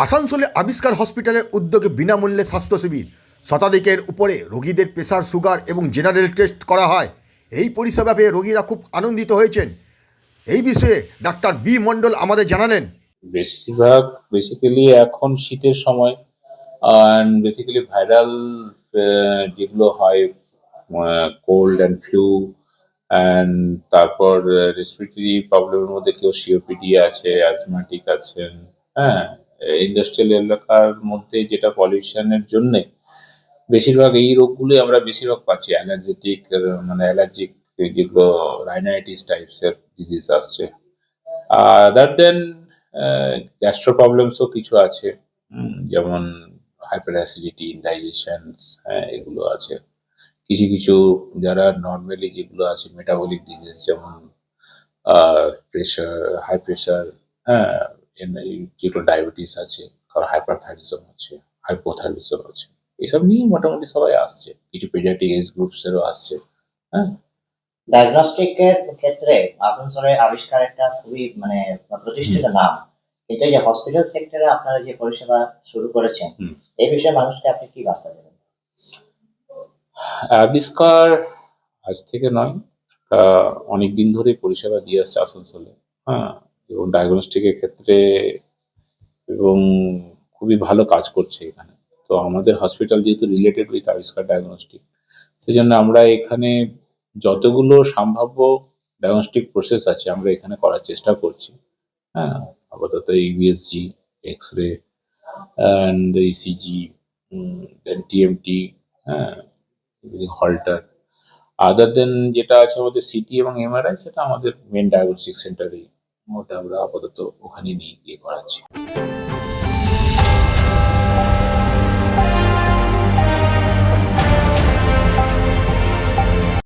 আসানসোলে আবিষ্কার হসপিটালের উদ্যোগে বিনামূল্যে স্বাস্থ্য শিবির, শতাধিকের উপরে রোগীদের প্রেসার, সুগার এবং জেনারেল টেস্ট করা হয়। এই পরিষেবা পেয়ে রোগীরা খুব আনন্দিত হয়েছেন। এই বিষয়ে ডাক্তার বি মণ্ডল আমাদের জানালেন। বেসিক্যালি এখন শীতের সময় বেসিক্যালি ভাইরাল যেগুলো হয়, কোল্ড অ্যান্ড ফ্লু অ্যান্ড তারপর রেসপিরেটরি প্রবলেমের মধ্যে কেউ সিওপিডি আছে, অ্যাজমাটিক আছেন। হ্যাঁ, ইন্ডাস্ট্রিয়াল এলাকার মধ্যে যেটা পলিউশনের জন্য বেশিরভাগ এই রোগগুলো আমরা বেশিরভাগ পাচ্ছি। অ্যালার্জেটিক মানে অ্যালার্জিক যেগুলো রাইনাইটিস টাইপসের ডিজিজ আসছে। আদার দেন গ্যাস্ট্রো প্রবলেমসও কিছু আছে, যেমন হাইপার অ্যাসিডিটি, ইনডাইজেশন, হ্যাঁ এগুলো আছে। কিছু কিছু যারা নর্মালি যেগুলো আছে মেটাবলিক ডিজিজ, যেমন প্রেশার, হাই প্রেশার, হ্যাঁ যেগুলো ডায়াবেটিস আছে, কারো হাইপারথাইরিজম আছে, হাইপোথাইরিজম আছে, এসব নিয়ে মোটামুটি সবাই আসছে। কিছু পেডিয়াট্রিক এজ গ্রুপস এরও আসছে। হ্যাঁ, ডায়াগনস্টিকের ক্ষেত্রে আসানসোলের আবিষ্কার একটা খুবই প্রতিষ্ঠিত নাম, কিন্তু এই যে হসপিটাল সেক্টরে আপনারা যে পরিষেবা শুরু করেছেন, এই বিষয়ে মানুষকে আপনি কি বার্তা দেবেন? আবিষ্কার আজ থেকে নয়, অনেক দিন ধরে পরিষেবা দিয়ে আসছে আসানসোলে। হ্যাঁ, এবং ডায়াগনস্টিকের ক্ষেত্রে এবং খুবই ভালো কাজ করছে এখানে। তো আমাদের হসপিটাল যেহেতু রিলেটেড উইথ আবিষ্কার ডায়াগনস্টিক, সেই জন্য আমরা এখানে যতগুলো সম্ভাব্য ডায়াগনস্টিক প্রসেস আছে আমরা এখানে করার চেষ্টা করছি। হ্যাঁ, আপাতত USG, X ray and ECG, then TMT, হ্যাঁ, হল্টার। আদার দেন যেটা আছে আমাদের সিটি এবং এমআরআই, সেটা আমাদের মেন ডায়াগনস্টিক সেন্টারেই, ওটা আমরা আপাতত ওখানে নিয়ে গিয়ে করাচ্ছি।